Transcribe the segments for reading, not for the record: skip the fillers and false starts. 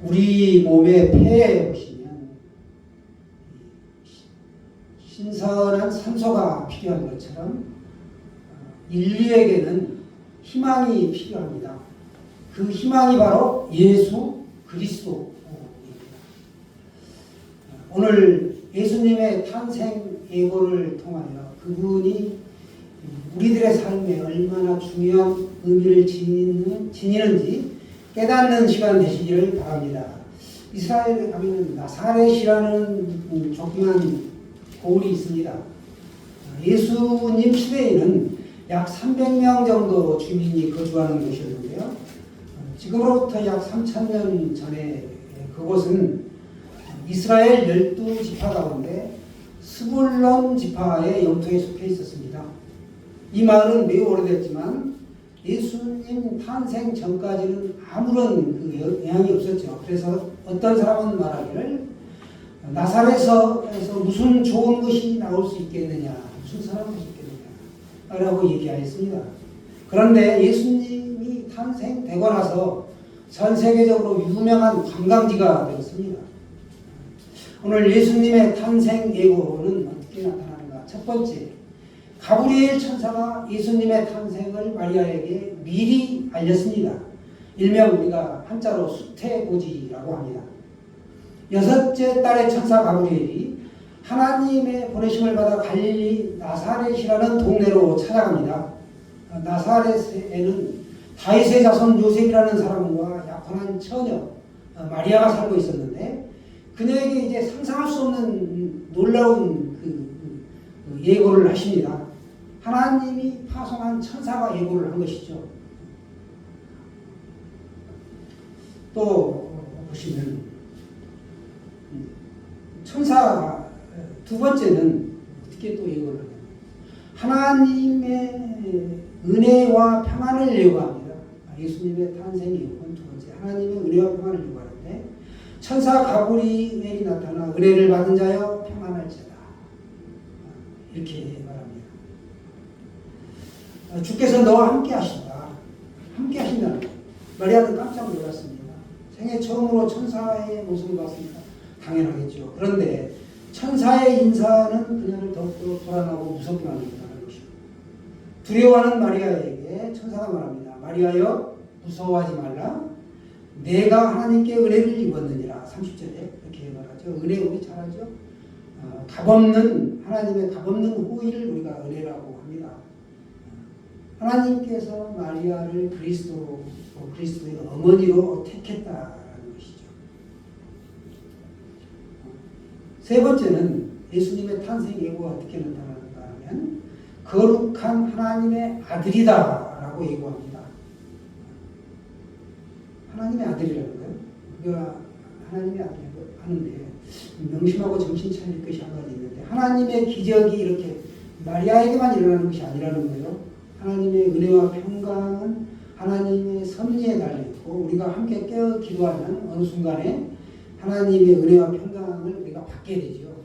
우리 몸의 폐에 보시면 신선한 산소가 필요한 것처럼 인류에게는 희망이 필요합니다. 그 희망이 바로 예수 그리스도입니다. 오늘 예수님의 탄생 예고를 통하여 그분이 우리들의 삶에 얼마나 중요한 의미를 지니는지 깨닫는 시간 되시기를 바랍니다. 이스라엘에 가면 나사렛이라는 조그만 고을이 있습니다. 예수님 시대에는 약 300명 정도 주민이 거주하는 곳이었는데요. 지금으로부터 약 3000년 전에 그곳은 이스라엘 12지파 가운데 스불론 지파의 영토에 속해 있었습니다. 이 마을은 매우 오래됐지만 예수님 탄생 전까지는 아무런 그 영향이 없었죠. 그래서 어떤 사람은 말하기를 나사렛에서 무슨 좋은 것이 나올 수 있겠느냐, 무슨 사람이 있겠느냐 라고 얘기하였습니다. 그런데 예수님이 탄생되고 나서 전 세계적으로 유명한 관광지가 되었습니다. 오늘 예수님의 탄생 예고는 어떻게 나타나는가? 첫 번째, 가브리엘 천사가 예수님의 탄생을 마리아에게 미리 알렸습니다. 일명 우리가 한자로 수태고지라고 합니다. 여섯째 달의 천사 가브리엘이 하나님의 보내심을 받아 갈릴리 나사렛이라는 동네로 찾아갑니다. 나사렛에는 다윗의 자손 요셉이라는 사람과 약혼한 처녀 마리아가 살고 있었는데 그녀에게 이제 상상할 수 없는 놀라운 예고를 하십니다. 하나님이 파송한 천사가 예고를 한 것이죠. 또 보시면 천사 두 번째는 어떻게 또 예고를 하냐? 하나님의 은혜와 평안을 예고합니다. 예수님의 탄생 예고는 두 번째, 하나님의 은혜와 평안을 예고하는데 천사 가브리엘이 나타나 은혜를 받은 자여 평안할지어다 이렇게 말합니다. 주께서 너와 함께 하신다. 함께 하신다는 거예요. 마리아는 깜짝 놀랐습니다. 생애 처음으로 천사의 모습을 봤으니까 당연하겠죠. 그런데 천사의 인사는 그녀를 더욱더 불안하고 무섭게 만든다는 것이고 두려워하는 마리아에게 천사가 말합니다. 마리아여 무서워하지 말라. 내가 하나님께 은혜를 입었느니라. 30절에 이렇게 말하죠. 은혜 우리 잘 알죠? 값없는 하나님의 값없는 호의를 우리가 은혜라고 합니다. 하나님께서 마리아를 그리스도의 어머니로 택했다라는 것이죠. 세 번째는 예수님의 탄생 예고가 어떻게 나타나는가 하면 거룩한 하나님의 아들이다라고 예고합니다. 하나님의 아들이라는 거예요. 우리가 하나님의 아들이라고 하는데 명심하고 정신 차릴 것이 한 가지 있는데 하나님의 기적이 이렇게 마리아에게만 일어나는 것이 아니라는 거예요. 하나님의 은혜와 평강은 하나님의 섭리에 달려있고 우리가 함께 깨어 기도하면 어느 순간에 하나님의 은혜와 평강을 우리가 받게 되죠.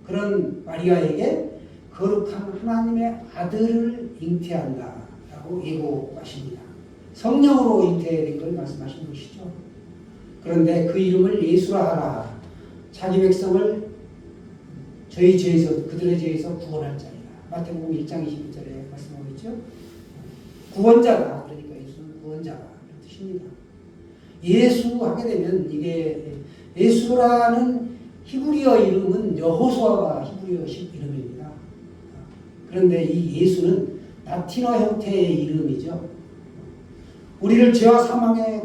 그런 마리아에게 거룩한 하나님의 아들을 잉태한다라고 예고하십니다. 성령으로 잉태된 걸 말씀하신 것이죠. 그런데 그 이름을 예수라 하라. 자기 백성을 저희 죄에서 그들의 죄에서 구원할 자리라. 마태복음 1장 21절에 말씀하고 있죠. 구원자다. 그러니까 예수는 구원자다. 이런 뜻입니다. 예수 하게 되면 이게 예수라는 히브리어 이름은 여호수아가 히브리어 이름입니다. 그런데 이 예수는 라틴어 형태의 이름이죠. 우리를 죄와 사망의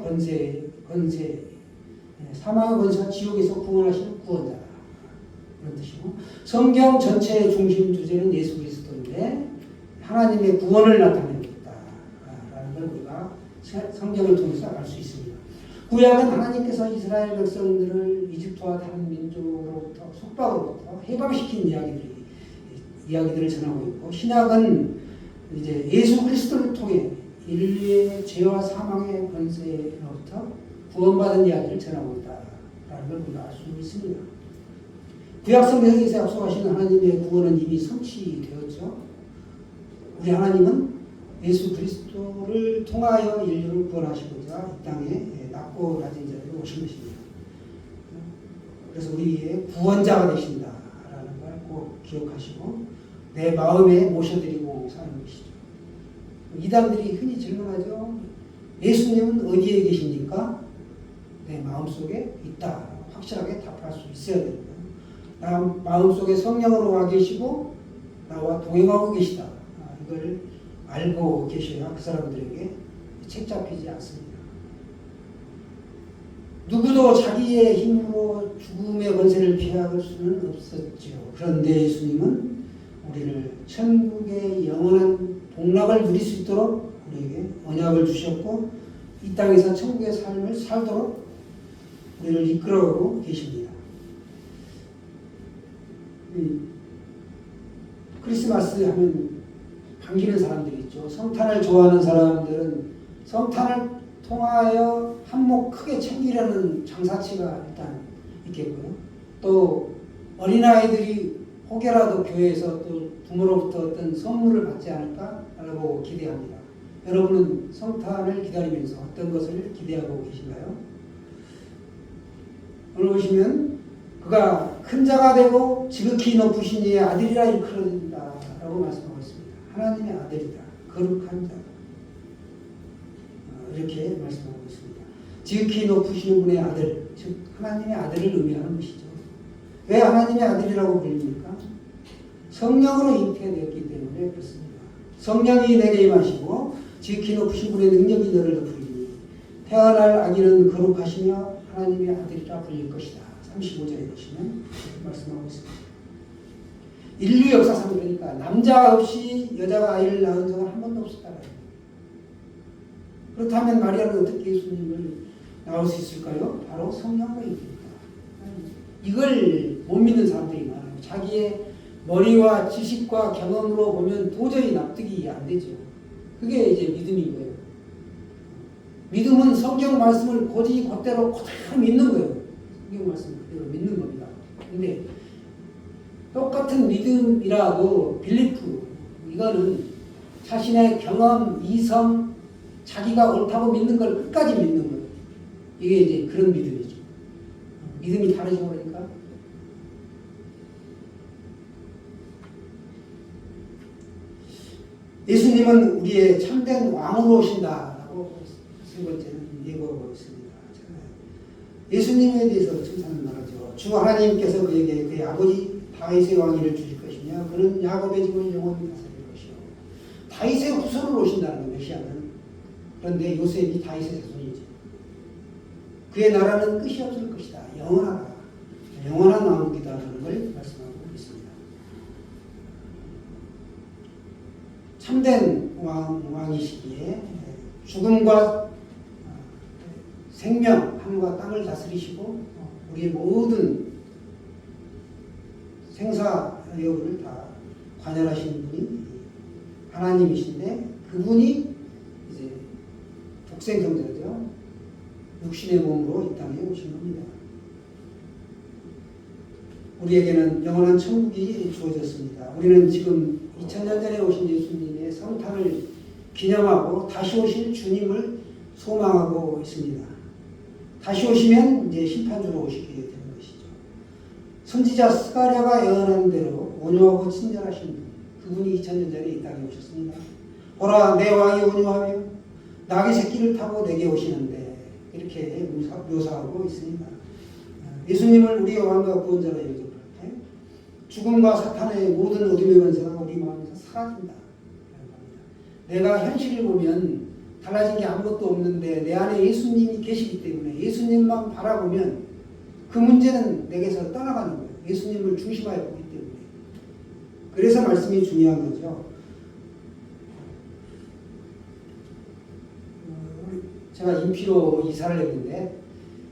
사망의 권세와 지옥에서 구원하시는 구원자다. 그런 뜻이고 성경 전체의 중심 주제는 예수 그리스도인데 하나님의 구원을 나타내겠다라는 걸 우리가 성경을 통해서 알 수 있습니다. 구약은 하나님께서 이스라엘 백성들을 이집트와 다른 민족으로부터 속박으로부터 해방시킨 이야기들을 전하고 있고 신약은 이제 예수 그리스도를 통해 인류의 죄와 사망의 권세로부터 구원받은 이야기를 전하고 있다라는 걸 우리가 알 수 있습니다. 구약 성경에서 약속하신 하나님의 구원은 이미 성취되었죠. 우리 하나님은 예수 그리스도를 통하여 인류를 구원하시고자 이 땅에 낮고 낮은 자리로 오신 것입니다. 그래서 우리의 구원자가 되신다라는 걸 꼭 기억하시고 내 마음에 모셔드리고 사는 것이죠. 이단들이 흔히 질문하죠. 예수님은 어디에 계십니까? 내 마음속에 있다. 확실하게 답할 수 있어야 됩니다. 나 마음속에 성령으로 와 계시고 나와 동행하고 계시다. 이걸 알고 계셔야 그 사람들에게 책 잡히지 않습니다. 누구도 자기의 힘으로 죽음의 권세를 피할 수는 없었죠. 그런데 예수님은 우리를 천국의 영원한 복락을 누릴 수 있도록 우리에게 언약을 주셨고 이 땅에서 천국의 삶을 살도록 우리를 이끌어가고 계십니다. 크리스마스 하면 반기는 사람들이 있죠. 성탄을 좋아하는 사람들은 성탄을 통하여 한몫 크게 챙기려는 장사치가 일단 있겠고요. 또 어린아이들이 혹여라도 교회에서 또 부모로부터 어떤 선물을 받지 않을까라고 기대합니다. 여러분은 성탄을 기다리면서 어떤 것을 기대하고 계신가요? 오늘 보시면 그가 큰 자가 되고 지극히 높으신 이의 아들이라 일컬어진다라고 말씀하고 있습니다. 하나님의 아들이다. 거룩한 자. 이렇게 말씀하고 있습니다. 지극히 높으신 분의 아들, 즉 하나님의 아들을 의미하는 것이죠. 왜 하나님의 아들이라고 불립니까? 성령으로 잉태되었기 때문에 그렇습니다. 성령이 내게 임하시고 지극히 높으신 분의 능력이 너를 덮으리니 태어날 아기는 거룩하시며 하나님의 아들이라 불릴 것이다. 35절에 보시면 말씀하고 있습니다. 인류 역사상 그러니까 남자 없이 여자가 아이를 낳은 적은 한 번도 없었다. 그렇다면 마리아는 어떻게 예수님을 낳을 수 있을까요? 바로 성령으로 잉태입니다. 이걸 못 믿는 사람들이 많아요. 자기의 머리와 지식과 경험으로 보면 도저히 납득이 안 되죠. 그게 이제 믿음인 거예요. 믿음은 성경 말씀을 고지 그대로 그대로 믿는 거예요. 성경 말씀을 그대로 믿는 겁니다. 근데 똑같은 믿음이라도 빌리프, 이거는 자신의 경험, 이성, 자기가 옳다고 믿는 걸 끝까지 믿는 거예요. 이게 이제 그런 믿음이죠. 믿음이 다르죠, 그러니까. 예수님은 우리의 참된 왕으로 오신다라고 세 번째는 예고하고 있습니다. 예수님에 대해서 칭찬을 말하죠. 주 하나님께서 그에게 그의 아버지 다윗의 왕위를 주실 것이며 그는 야곱의 집을 영원히 다스릴 것이요. 다윗의 후손으로 오신다는 거예요, 메시아는. 그런데 요셉이 다윗의 자손이죠. 그의 나라는 끝이 없을 것이다. 영원하다. 영원한 왕국이다라는 걸 말씀하고 있습니다. 참된 왕이시기에 죽음과 생명, 하늘과 땅을 다스리시고 우리의 모든 생사 여부를 다 관여하시는 분이 하나님이신데 그분이 이제 독생성자죠. 육신의 몸으로 이 땅에 오신 겁니다. 우리에게는 영원한 천국이 주어졌습니다. 우리는 지금 2000년 전에 오신 예수님의 성탄을 기념하고 다시 오실 주님을 소망하고 있습니다. 다시 오시면 이제 심판주로 오시게 되는 것이죠. 선지자 스가랴가 예언한 대로 온유하고 친절하신 분, 그분이 2000년 전에 이 땅에 오셨습니다. 보라, 내 왕이 온유하며 낙의 새끼를 타고 내게 오시는데 이렇게 묘사하고 있습니다. 예수님을 우리의 왕과 구원자로 여겨볼 때 죽음과 사탄의 모든 어둠의 권세가 우리 마음에서 사라진다. 내가 현실을 보면 달라진 게 아무것도 없는데 내 안에 예수님이 계시기 때문에 예수님만 바라보면 그 문제는 내게서 떠나가는 거예요. 예수님을 중심하여 보기 때문에. 그래서 말씀이 중요한 거죠. 제가 인피로 이사를 했는데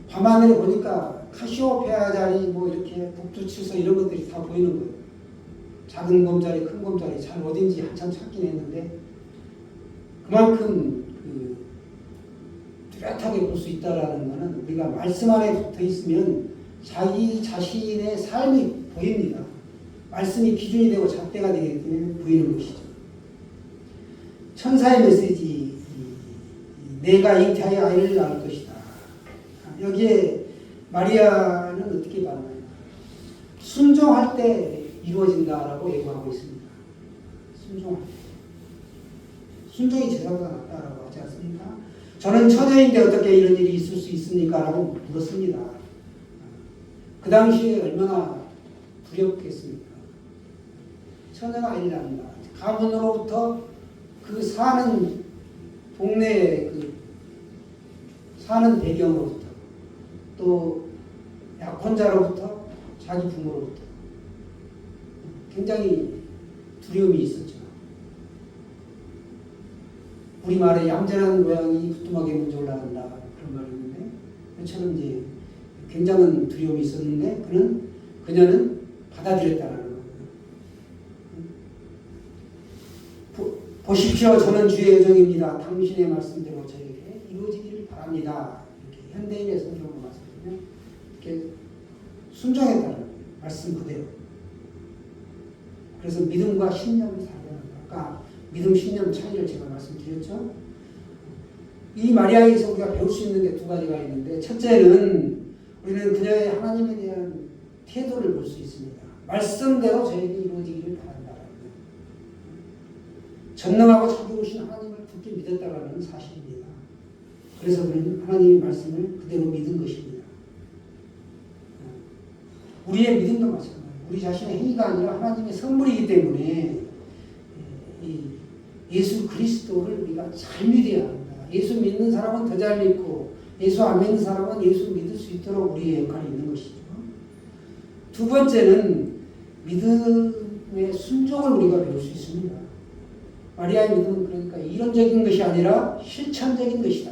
밤하늘에 보니까 카시오페아 자리 뭐 이렇게 북두칠서 이런 것들이 다 보이는 거예요. 작은 곰자리, 큰 곰자리 잘 어딘지 한참 찾긴 했는데 그만큼 뚜렷하게 볼 수 있다라는 것은 우리가 말씀 안에 붙어 있으면 자기 자신의 삶이 보입니다. 말씀이 기준이 되고 잣대가 되기 때문에 보이는 것이죠. 천사의 메시지, 내가 잉태하여 아이를 낳을 것이다. 여기에 마리아는 어떻게 반응하냐? 순종할 때 이루어진다라고 예고하고 있습니다. 순종할 때. 순종이 제사보다 낫다라고 하지 않습니까? 저는 처녀인데 어떻게 이런 일이 있을 수 있습니까? 라고 물었습니다. 그 당시에 얼마나 두렵겠습니까? 처녀가 아이를 낳는다. 가문으로부터 그 사는 동네의 그 사는 배경으로부터 또 약혼자로부터 자기 부모로부터 굉장히 두려움이 있었죠. 우리말에 얌전한 고양이 부뚜막에 먼저 올라간다 그런 말이 있는데 그처럼 이제 굉장한 두려움이 있었는데 그녀는 받아들였다라는 거예요. 보십시오. 저는 주의 여종입니다. 당신의 말씀대로 저에게 이루어지기를 바랍니다. 이렇게 현대인의 성경으로 말씀드리면 이렇게 순종했다는 말씀 그대로. 그래서 믿음과 신념을 살려는 아까 믿음, 신념 차이를 제가 말씀드렸죠. 이 마리아에서 우리가 배울 수 있는 게 두 가지가 있는데 첫째는 우리는 그녀의 하나님에 대한 태도를 볼 수 있습니다. 말씀대로 저에게 이루어지기를 바란다. 전능하고 자비로우신 하나님을 굳게 믿었다라는 사실입니다. 그래서 우리는 하나님의 말씀을 그대로 믿은 것입니다. 우리의 믿음도 마찬가지예요. 우리 자신의 행위가 아니라 하나님의 선물이기 때문에 이 예수 그리스도를 우리가 잘 믿어야 합니다. 예수 믿는 사람은 더 잘 믿고 예수 안 믿는 사람은 예수 믿을 수 있도록 우리의 역할이 있는 것이죠. 두 번째는 믿음의 순종을 우리가 배울 수 있습니다. 마리아의 믿음은 그러니까 이론적인 것이 아니라 실천적인 것이다.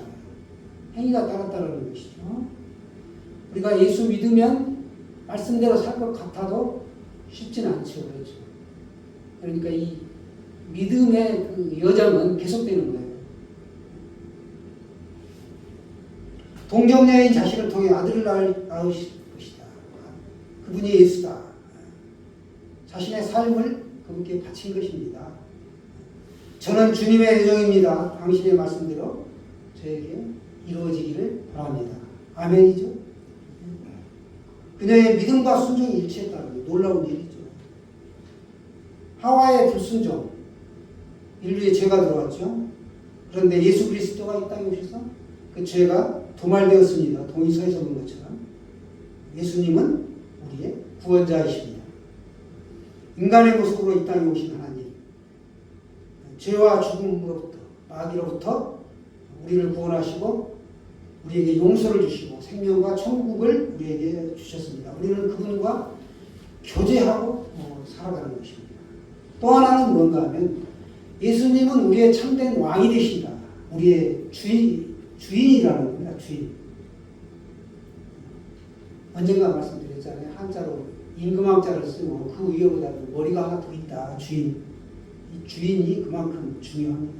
행위가 따랐다는 것이죠. 우리가 예수 믿으면 말씀대로 살 것 같아도 쉽지는 않죠. 그렇죠. 그러니까 이 믿음의 그 여정은 계속되는 거예요. 동정녀인 자신을 통해 아들을 낳으실 것이다. 그분이 예수다. 자신의 삶을 그분께 바친 것입니다. 저는 주님의 여종입니다. 당신의 말씀대로 저에게 이루어지기를 바랍니다. 아멘이죠. 그녀의 믿음과 순종이 일치했다는 놀라운 일이죠. 하와의 불순종, 인류의 죄가 들어왔죠. 그런데 예수 그리스도가 이 땅에 오셔서 그 죄가 도말되었습니다. 동의서에 적은 것처럼 예수님은 우리의 구원자이십니다. 인간의 모습으로 이 땅에 오신 하나님, 죄와 죽음으로부터 마귀로부터 우리를 구원하시고 우리에게 용서를 주시고 생명과 천국을 우리에게 주셨습니다. 우리는 그분과 교제하고 살아가는 것입니다. 또 하나는 뭔가 하면 예수님은 우리의 참된 왕이 되신다. 우리의 주인이라는 겁니다. 주인. 언젠가 말씀드렸잖아요. 한자로 임금왕자를 쓰고 그 위에보다 머리가 하나 더 있다. 주인. 이 주인이 그만큼 중요합니다.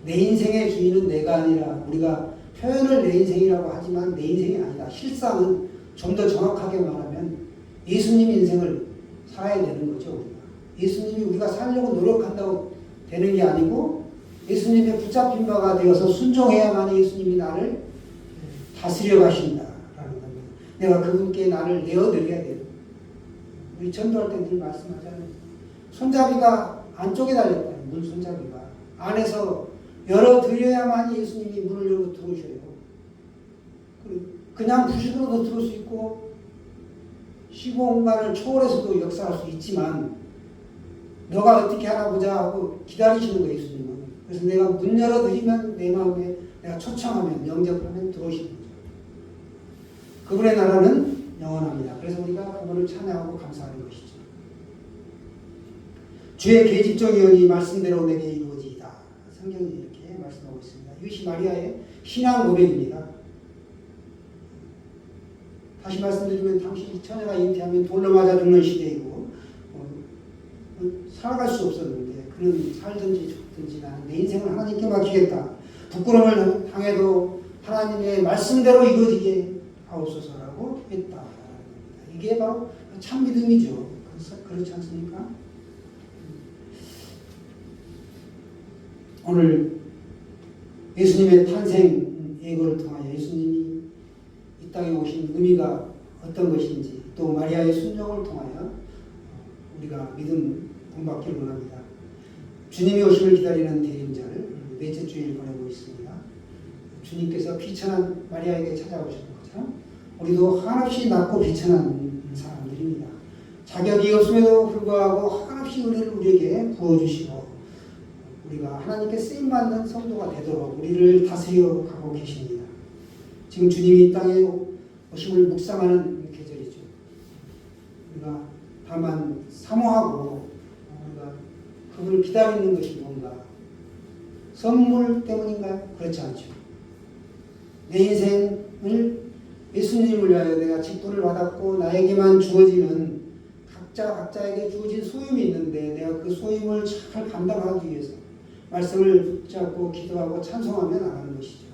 내 인생의 주인은 내가 아니라 우리가 표현을 내 인생이라고 하지만 내 인생이 아니다. 실상은 좀 더 정확하게 말하면 예수님 인생을 살아야 되는 거죠. 우리가. 예수님이 우리가 살려고 노력한다고 되는 게 아니고 예수님의 붙잡힌 바가 되어서 순종해야만 예수님이 나를 다스려 가신다라는 겁니다. 내가 그분께 나를 내어드려야 돼요. 우리 전도할 때 늘 말씀하잖아요. 손잡이가 안쪽에 달렸다. 문 손잡이가. 안에서 열어드려야만 예수님이 문을 열고 들어오셔요. 그냥 부식으로도 들어올 수 있고 시공간을 초월해서도 역사할 수 있지만 너가 어떻게 하나 보자 하고 기다리시는 거예요. 예수님은. 그래서 내가 문 열어드리면 내 마음에 내가 초청하면 영접하면 들어오시는 거죠. 그분의 나라는 영원합니다. 그래서 우리가 그분을 찬양하고 감사하는 것이죠. 주의 계집종이오니 말씀대로 내게 이루어지이다. 성경이 이렇게 말씀하고 있습니다. 이것이 마리아의 신앙 고백입니다. 다시 말씀드리면 당신이 처녀가 잉태하면 돌로 맞아 죽는 시대이고 살아갈 수 없었는데 그는 살든지 죽든지 나는 내 인생을 하나님께 맡기겠다. 부끄러움을 당해도 하나님의 말씀대로 이루어지게 하옵소서라고 했다. 이게 바로 참 믿음이죠. 그렇지 않습니까? 오늘 예수님의 탄생 예고를 통하여 예수님이 이 땅에 오신 의미가 어떤 것인지 또 마리아의 순종을 통하여 우리가 믿음 본받기를 원합니다. 주님이 오심을 기다리는 대림절 넷째 주일 보내고 있습니다. 주님께서 비천한 마리아에게 찾아오셨던 것처럼 우리도 한없이 낮고 비천한 사람들입니다. 자격이 없음에도 불구하고 한없이 은혜를 우리에게 부어주시고 우리가 하나님께 쓰임받는 성도가 되도록 우리를 다스려 가고 계십니다. 지금 주님이 이 땅에 오심을 묵상하는 계절이죠. 우리가 다만 사모하고 우리가 그분을 기다리는 것이 뭔가 선물 때문인가요? 그렇지 않죠. 내 인생을 예수님을 위하여 내가 직분을 받았고 나에게만 주어지는 각자에게 주어진 소임이 있는데 내가 그 소임을 잘 감당하기 위해서 말씀을 붙잡고 기도하고 찬송하며 나가는 것이죠.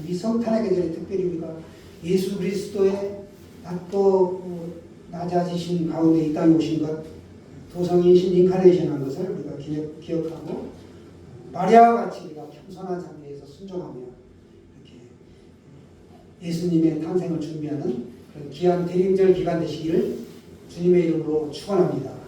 이 성탄의 계절에 특별히 우리가 예수 그리스도의 낮고 낮아지신 가운데 이 땅에 오신 것, 도성인신 인카네이션한 것을 우리가 기억하고 마리아와 같이 우리가 겸손한 상태에서 순종하며 이렇게 예수님의 탄생을 준비하는 그런 귀한 대림절 기간 되시기를 주님의 이름으로 축원합니다.